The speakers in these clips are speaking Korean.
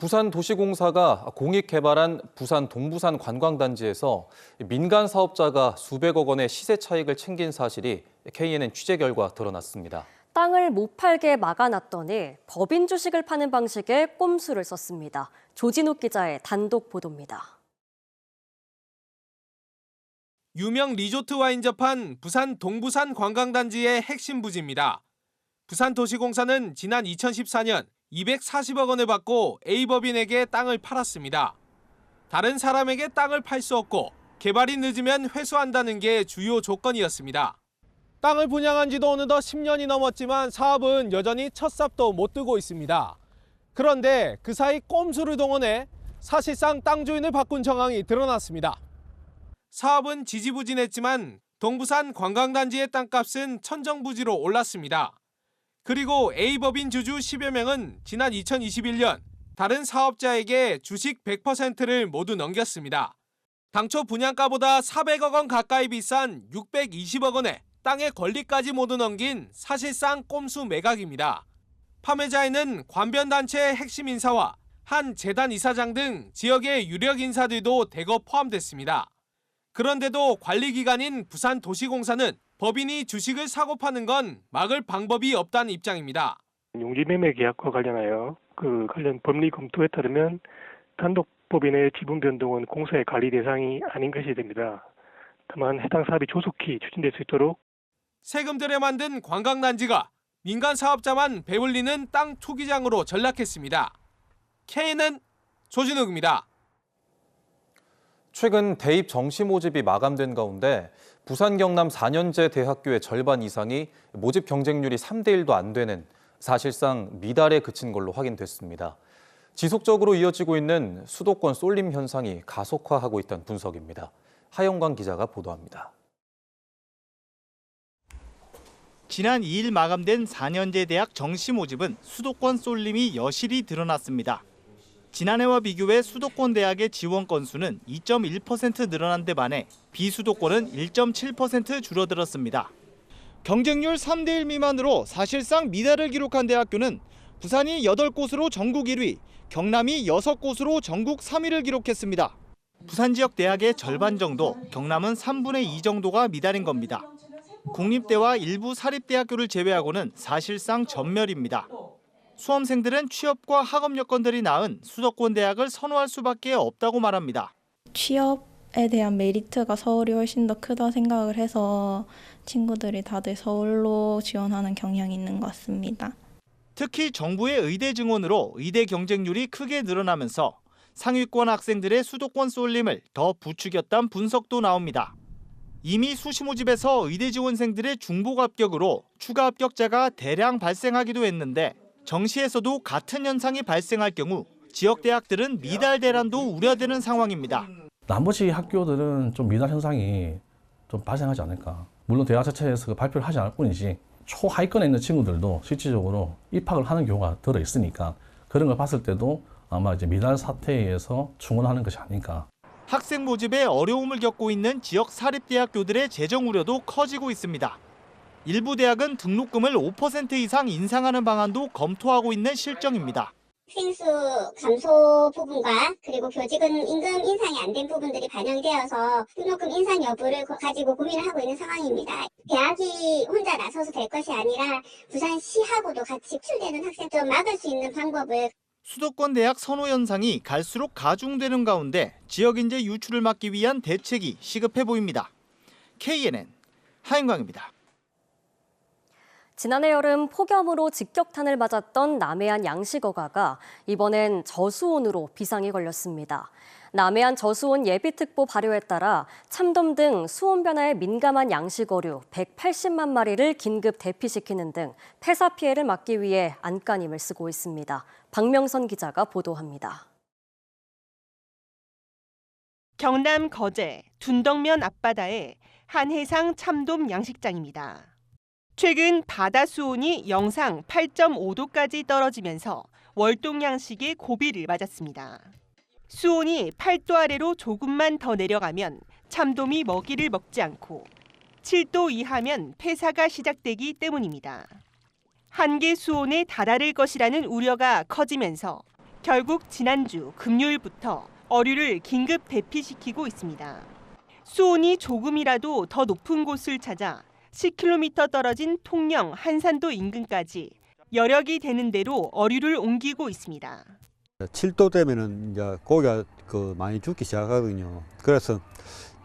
부산도시공사가 공익 개발한 부산 동부산 관광단지에서 민간 사업자가 수백억 원의 시세 차익을 챙긴 사실이 KNN 취재 결과 드러났습니다. 땅을 못 팔게 막아놨더니 법인 주식을 파는 방식의 꼼수를 썼습니다. 조진욱 기자의 단독 보도입니다. 유명 리조트와 인접한 부산 동부산 관광단지의 핵심 부지입니다. 부산도시공사는 지난 2014년 240억 원을 받고 A법인에게 땅을 팔았습니다. 다른 사람에게 땅을 팔 수 없고 개발이 늦으면 회수한다는 게 주요 조건이었습니다. 땅을 분양한 지도 어느덧 10년이 넘었지만 사업은 여전히 첫 삽도 못 뜨고 있습니다. 그런데 그 사이 꼼수를 동원해 사실상 땅 주인을 바꾼 정황이 드러났습니다. 사업은 지지부진했지만 동부산 관광단지의 땅값은 천정부지로 올랐습니다. 그리고 A법인 주주 10여 명은 지난 2021년 다른 사업자에게 주식 100%를 모두 넘겼습니다. 당초 분양가보다 400억 원 가까이 비싼 620억 원에 땅의 권리까지 모두 넘긴 사실상 꼼수 매각입니다. 판매자에는 관변단체의 핵심 인사와 한 재단 이사장 등 지역의 유력 인사들도 대거 포함됐습니다. 그런데도 관리기관인 부산도시공사는 법인이 주식을 사고 파는 건 막을 방법이 없다는 입장입니다. 용지매매 계약과 관련하여 관련 법리 검토에 따르면 단독 법인의 지분 변동은 공사의 관리 대상이 아닌 것이 됩니다. 다만 해당 사업이 조속히 추진될 수 있도록 세금 들여 만든 관광단지가 민간 사업자만 배불리는 땅 투기장으로 전락했습니다. KNN 조진욱입니다. 최근 대입 정시 모집이 마감된 가운데 부산 경남 4년제 대학교의 절반 이상이 모집 경쟁률이 3대 1도 안 되는 사실상 미달에 그친 걸로 확인됐습니다. 지속적으로 이어지고 있는 수도권 쏠림 현상이 가속화하고 있다는 분석입니다. 하영광 기자가 보도합니다. 지난 2일 마감된 4년제 대학 정시 모집은 수도권 쏠림이 여실히 드러났습니다. 지난해와 비교해 수도권 대학의 지원 건수는 2.1% 늘어난 데 반해 비수도권은 1.7% 줄어들었습니다. 경쟁률 3대 1 미만으로 사실상 미달을 기록한 대학교는 부산이 8곳으로 전국 1위, 경남이 6곳으로 전국 3위를 기록했습니다. 부산 지역 대학의 절반 정도, 경남은 3분의 2 정도가 미달인 겁니다. 공립대와 일부 사립대학교를 제외하고는 사실상 전멸입니다. 수험생들은 취업과 학업 여건들이 나은 수도권 대학을 선호할 수밖에 없다고 말합니다. 취업에 대한 메리트가 서울이 훨씬 더 크다 생각을 해서 친구들이 다들 서울로 지원하는 경향이 있는 것 같습니다. 특히 정부의 의대 증원으로 의대 경쟁률이 크게 늘어나면서 상위권 학생들의 수도권 쏠림을 더 부추겼다는 분석도 나옵니다. 이미 수시 모집에서 의대 지원생들의 중복 합격으로 추가 합격자가 대량 발생하기도 했는데 정시에서도 같은 현상이 발생할 경우 지역 대학들은 미달 대란도 우려되는 상황입니다. 나머지 학교들은 좀 미달 현상이 좀 발생하지 않을까. 물론 대학 자체에서 발표를 하지 않을 뿐이지 초하위권에 있는 친구들도 실질적으로 입학을 하는 경우가 들어 있으니까 그런 걸 봤을 때도 아마 이제 미달 사태에 의해서 충원하는 것이 아닐까. 학생 모집에 어려움을 겪고 있는 지역 사립대학교들의 재정 우려도 커지고 있습니다. 일부 대학은 등록금을 5% 이상 인상하는 방안도 검토하고 있는 실정입니다. 학생수 감소 부분과 그리고 교직원 임금 인상이 안 된 부분들이 반영되어서 등록금 인상 여부를 가지고 고민을 하고 있는 상황입니다. 대학이 혼자 나서서 될 것이 아니라 부산시하고도 같이 출되는 학생 좀 막을 수 있는 방법을 수도권 대학 선호 현상이 갈수록 가중되는 가운데 지역 인재 유출을 막기 위한 대책이 시급해 보입니다. KNN 하영광입니다. 지난해 여름 폭염으로 직격탄을 맞았던 남해안 양식어가가 이번엔 저수온으로 비상이 걸렸습니다. 남해안 저수온 예비특보 발효에 따라 참돔 등 수온 변화에 민감한 양식어류 180만 마리를 긴급 대피시키는 등 폐사 피해를 막기 위해 안간힘을 쓰고 있습니다. 박명선 기자가 보도합니다. 경남 거제 둔덕면 앞바다의 한 해상 참돔 양식장입니다. 최근 바다 수온이 영상 8.5도까지 떨어지면서 월동 양식의 고비를 맞았습니다. 수온이 8도 아래로 조금만 더 내려가면 참돔이 먹이를 먹지 않고 7도 이하면 폐사가 시작되기 때문입니다. 한계 수온에 달하를 것이라는 우려가 커지면서 결국 지난주 금요일부터 어류를 긴급 대피시키고 있습니다. 수온이 조금이라도 더 높은 곳을 찾아 10km 떨어진 통영 한산도 인근까지 여력이 되는 대로 어류를 옮기고 있습니다. 7도 되면은 이제 고기가 많이 죽기 시작하거든요. 그래서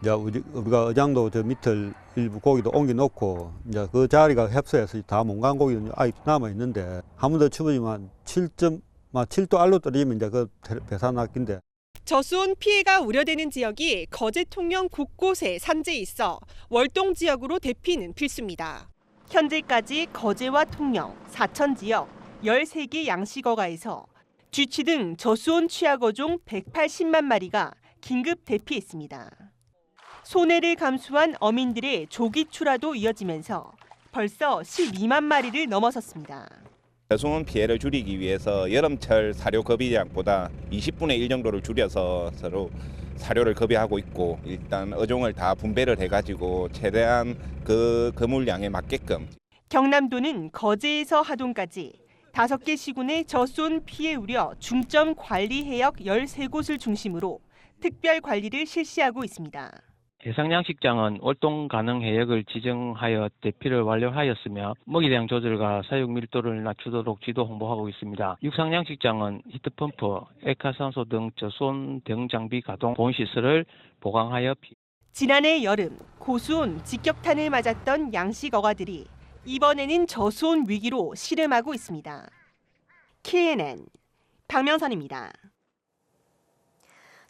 이제 우리가 어장도 저 밑을 일부 고기도 옮겨 놓고 이제 그 자리가 협소해서 다 못 간 고기는 아직도 남아 있는데 한 번 더 추워지면 7도 알로 떨어지면 이제 그 배산 낚인데. 저수온 피해가 우려되는 지역이 거제 통영 곳곳에 산재에 있어 월동 지역으로 대피는 필수입니다. 현재까지 거제와 통영, 사천 지역 13개 양식어가에서 쥐치 등 저수온 취약어종 180만 마리가 긴급 대피했습니다. 손해를 감수한 어민들의 조기 출하도 이어지면서 벌써 12만 마리를 넘어섰습니다. 저수온 피해를 줄이기 위해서 여름철 사료 급여량보다 20분의 1 정도를 줄여서 서로 사료를 급여하고 있고 일단 어종을 다 분배를 해가지고 최대한 그 물량에 맞게끔. 경남도는 거제에서 하동까지 5개 시군의 저수온 피해 우려 중점 관리 해역 13곳을 중심으로 특별 관리를 실시하고 있습니다. 해상 양식장은 월동 가능 해역을 지정하여 대피를 완료하였으며 먹이량 조절과 사육 밀도를 낮추도록 지도 홍보하고 있습니다. 육상 양식장은 히트펌프, 액화산소 등 저수온 등 장비 가동 보온시설을 보강하여 지난해 여름 고수온 직격탄을 맞았던 양식어가들이 이번에는 저수온 위기로 씨름하고 있습니다. KNN 박명선입니다.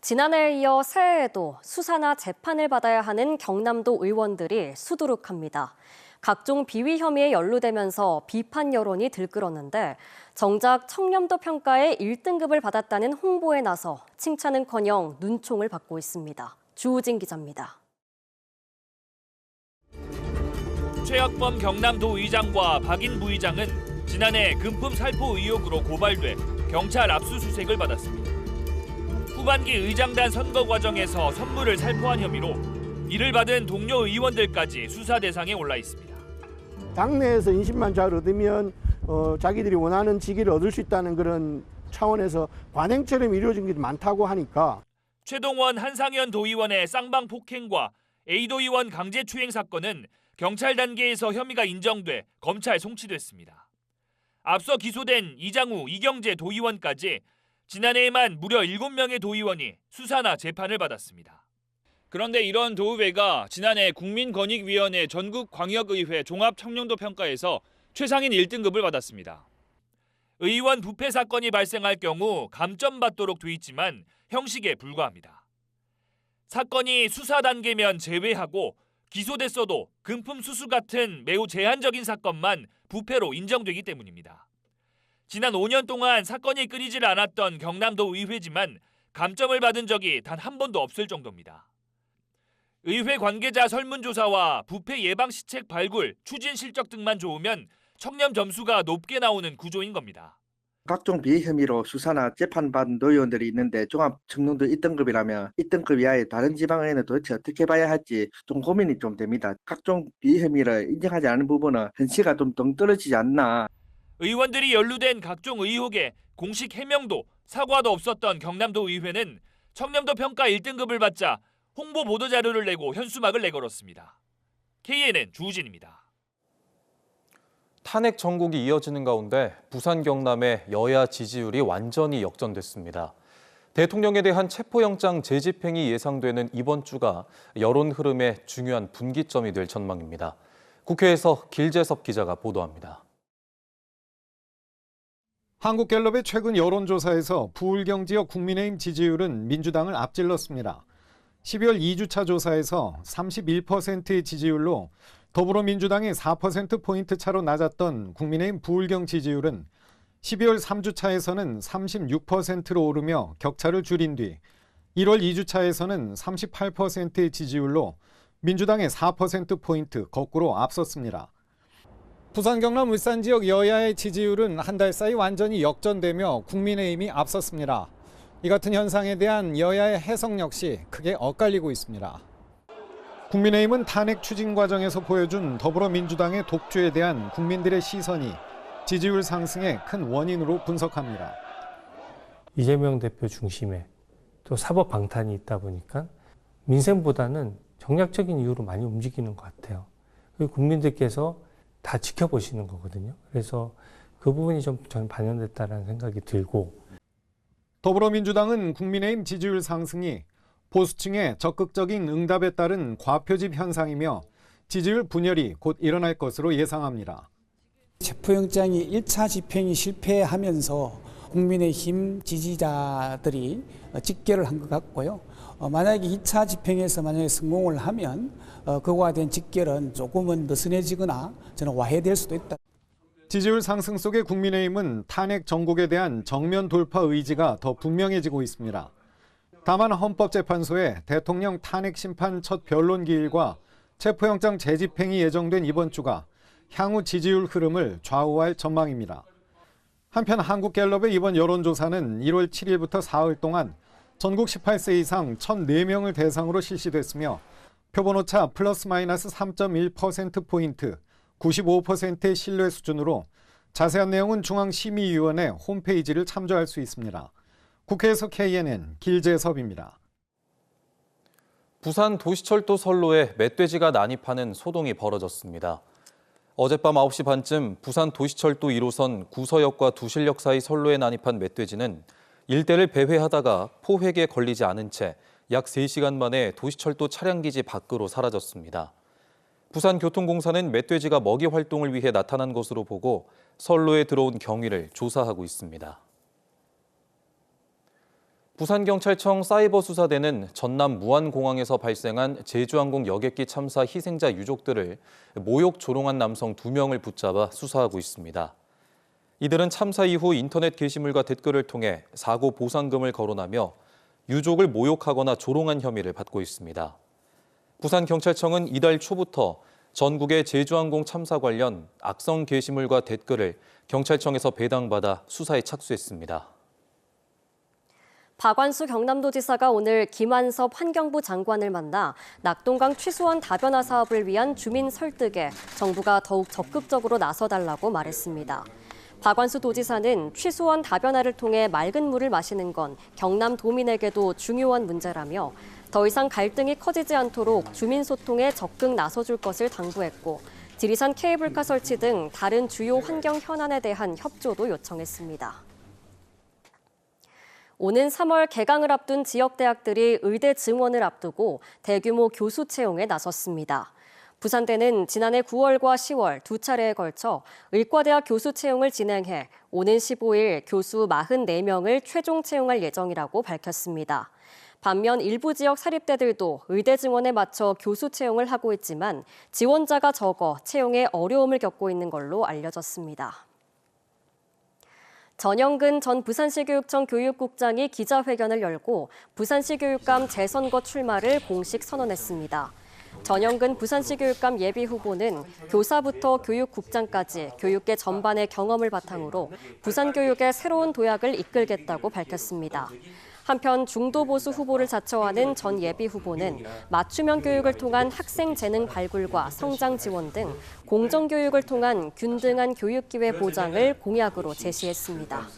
지난해에 이어 새해에도 수사나 재판을 받아야 하는 경남도 의원들이 수두룩합니다. 각종 비위 혐의에 연루되면서 비판 여론이 들끓었는데 정작 청렴도 평가에 1등급을 받았다는 홍보에 나서 칭찬은커녕 눈총을 받고 있습니다. 주우진 기자입니다. 최학범 경남도 의장과 박인 부의장은 지난해 금품 살포 의혹으로 고발돼 경찰 압수수색을 받았습니다. 후반기 의장단 선거 과정에서 선물을 살포한 혐의로 이를 받은 동료 의원들까지 수사 대상에 올라 있습니다. 당내에서 인심만 잘 얻으면 자기들이 원하는 직위를 얻을 수 있다는 그런 차원에서 관행처럼 이루어진 게 많다고 하니까. 최동원 한상현 도의원의 쌍방 폭행과 A도의원 강제추행 사건은 경찰 단계에서 혐의가 인정돼 검찰 송치됐습니다. 앞서 기소된 이장우, 이경재 도의원까지 지난해에만 무려 7명의 도의원이 수사나 재판을 받았습니다. 그런데 이런 도의회가 지난해 국민권익위원회 전국광역의회 종합청렴도 평가에서 최상인 1등급을 받았습니다. 의원 부패 사건이 발생할 경우 감점받도록 돼 있지만 형식에 불과합니다. 사건이 수사 단계면 제외하고 기소됐어도 금품 수수 같은 매우 제한적인 사건만 부패로 인정되기 때문입니다. 지난 5년 동안 사건이 끊이질 않았던 경남도 의회지만 감점을 받은 적이 단 한 번도 없을 정도입니다. 의회 관계자 설문조사와 부패 예방 시책 발굴, 추진 실적 등만 좋으면 청렴 점수가 높게 나오는 구조인 겁니다. 각종 비위 혐의로 수사나 재판받은 도의원들이 있는데 종합청렴도 1등급이라면 1등급 이하의 다른 지방의회는 도대체 어떻게 봐야 할지 좀 고민이 좀 됩니다. 각종 비위 혐의를 인정하지 않은 부분은 현시가 좀 떨어지지 않나. 의원들이 연루된 각종 의혹에 공식 해명도 사과도 없었던 경남도 의회는 청렴도 평가 1등급을 받자 홍보 보도자료를 내고 현수막을 내걸었습니다. KNN 주우진입니다. 탄핵 정국이 이어지는 가운데 부산 경남의 여야 지지율이 완전히 역전됐습니다. 대통령에 대한 체포영장 재집행이 예상되는 이번 주가 여론 흐름의 중요한 분기점이 될 전망입니다. 국회에서 길재섭 기자가 보도합니다. 한국갤럽의 최근 여론조사에서 부울경 지역 국민의힘 지지율은 민주당을 앞질렀습니다. 12월 2주차 조사에서 31%의 지지율로 더불어민주당이 4%포인트 차로 낮았던 국민의힘 부울경 지지율은 12월 3주차에서는 36%로 오르며 격차를 줄인 뒤 1월 2주차에서는 38%의 지지율로 민주당의 4%포인트 거꾸로 앞섰습니다. 부산, 경남, 울산 지역 여야의 지지율은 한 달 사이 완전히 역전되며 국민의힘이 앞섰습니다. 이 같은 현상에 대한 여야의 해석 역시 크게 엇갈리고 있습니다. 국민의힘은 탄핵 추진 과정에서 보여준 더불어민주당의 독주에 대한 국민들의 시선이 지지율 상승의 큰 원인으로 분석합니다. 이재명 대표 중심의 또 사법 방탄이 있다 보니까 민생보다는 정략적인 이유로 많이 움직이는 것 같아요. 그리고 국민들께서 다 지켜보시는 거거든요. 그래서 그 부분이 좀 저는 반영됐다는 생각이 들고. 더불어민주당은 국민의힘 지지율 상승이 보수층의 적극적인 응답에 따른 과표집 현상이며 지지율 분열이 곧 일어날 것으로 예상합니다. 체포영장이 1차 집행이 실패하면서 국민의힘 지지자들이 직결을 한 것 같고요. 만약에 2차 집행에서 만약에 성공을 하면 그거와 대한 직결은 조금은 느슨해지거나 저는 와해될 수도 있다. 지지율 상승 속에 국민의힘은 탄핵 정국에 대한 정면 돌파 의지가 더 분명해지고 있습니다. 다만 헌법재판소의 대통령 탄핵 심판 첫 변론 기일과 체포영장 재집행이 예정된 이번 주가 향후 지지율 흐름을 좌우할 전망입니다. 한편 한국갤럽의 이번 여론조사는 1월 7일부터 사흘 동안 전국 18세 이상 1,004명을 대상으로 실시됐으며 표본오차 플러스 마이너스 3.1%포인트, 95%의 신뢰 수준으로 자세한 내용은 중앙심의위원회 홈페이지를 참조할 수 있습니다. 국회에서 KNN 길재섭입니다. 부산 도시철도 선로에 멧돼지가 난입하는 소동이 벌어졌습니다. 어젯밤 9시 반쯤 부산 도시철도 1호선 구서역과 두실역 사이 선로에 난입한 멧돼지는 일대를 배회하다가 포획에 걸리지 않은 채 약 3시간 만에 도시철도 차량기지 밖으로 사라졌습니다. 부산교통공사는 멧돼지가 먹이 활동을 위해 나타난 것으로 보고 선로에 들어온 경위를 조사하고 있습니다. 부산경찰청 사이버수사대는 전남 무안공항에서 발생한 제주항공 여객기 참사 희생자 유족들을 모욕 조롱한 남성 2명을 붙잡아 수사하고 있습니다. 이들은 참사 이후 인터넷 게시물과 댓글을 통해 사고 보상금을 거론하며 유족을 모욕하거나 조롱한 혐의를 받고 있습니다. 부산경찰청은 이달 초부터 전국의 제주항공 참사 관련 악성 게시물과 댓글을 경찰청에서 배당받아 수사에 착수했습니다. 박완수 경남도지사가 오늘 김한섭 환경부 장관을 만나 낙동강 취수원 다변화 사업을 위한 주민 설득에 정부가 더욱 적극적으로 나서달라고 말했습니다. 박완수 도지사는 취수원 다변화를 통해 맑은 물을 마시는 건 경남 도민에게도 중요한 문제라며 더 이상 갈등이 커지지 않도록 주민 소통에 적극 나서줄 것을 당부했고 지리산 케이블카 설치 등 다른 주요 환경 현안에 대한 협조도 요청했습니다. 오는 3월 개강을 앞둔 지역대학들이 의대 증원을 앞두고 대규모 교수 채용에 나섰습니다. 부산대는 지난해 9월과 10월 두 차례에 걸쳐 의과대학 교수 채용을 진행해 오는 15일 교수 44명을 최종 채용할 예정이라고 밝혔습니다. 반면 일부 지역 사립대들도 의대 증원에 맞춰 교수 채용을 하고 있지만 지원자가 적어 채용에 어려움을 겪고 있는 걸로 알려졌습니다. 전영근 전 부산시 교육청 교육국장이 기자회견을 열고 부산시 교육감 재선거 출마를 공식 선언했습니다. 전영근 부산시 교육감 예비후보는 교사부터 교육국장까지 교육계 전반의 경험을 바탕으로 부산교육의 새로운 도약을 이끌겠다고 밝혔습니다. 한편 중도보수 후보를 자처하는 전 예비후보는 맞춤형 교육을 통한 학생 재능 발굴과 성장 지원 등 공정교육을 통한 균등한 교육기회 보장을 공약으로 제시했습니다.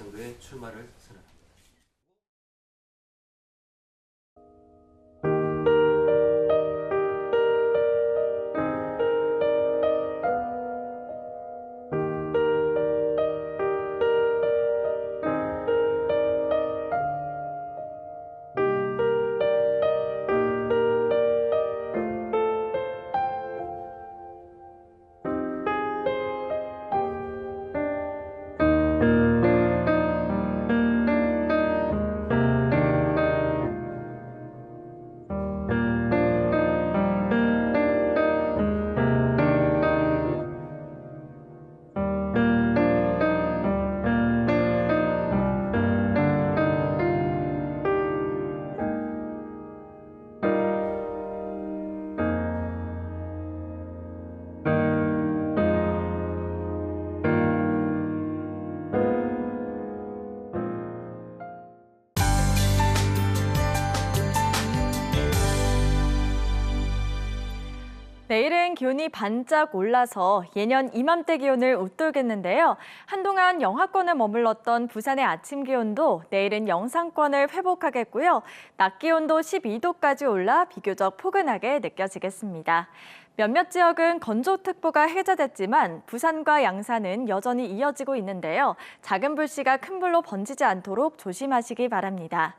내일은 기온이 반짝 올라서 예년 이맘때 기온을 웃돌겠는데요. 한동안 영하권에 머물렀던 부산의 아침 기온도 내일은 영상권을 회복하겠고요. 낮 기온도 12도까지 올라 비교적 포근하게 느껴지겠습니다. 몇몇 지역은 건조특보가 해제됐지만 부산과 양산은 여전히 이어지고 있는데요. 작은 불씨가 큰 불로 번지지 않도록 조심하시기 바랍니다.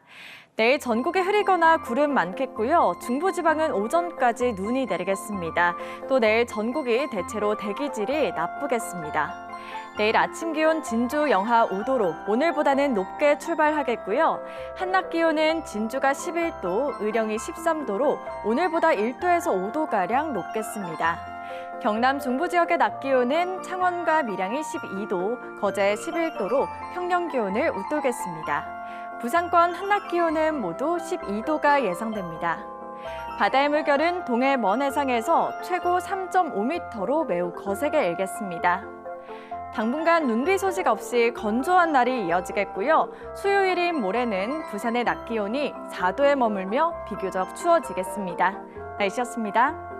내일 전국에 흐리거나 구름 많겠고요. 중부지방은 오전까지 눈이 내리겠습니다. 또 내일 전국이 대체로 대기질이 나쁘겠습니다. 내일 아침 기온 진주 영하 5도로 오늘보다는 높게 출발하겠고요. 한낮 기온은 진주가 11도, 의령이 13도로 오늘보다 1도에서 5도가량 높겠습니다. 경남 중부 지역의 낮 기온은 창원과 밀양이 12도, 거제 11도로 평년 기온을 웃돌겠습니다. 부산권 한낮 기온은 모두 12도가 예상됩니다. 바다의 물결은 동해 먼 해상에서 최고 3.5m로 매우 거세게 일겠습니다. 당분간 눈비 소식 없이 건조한 날이 이어지겠고요. 수요일인 모레는 부산의 낮 기온이 4도에 머물며 비교적 추워지겠습니다. 날씨였습니다.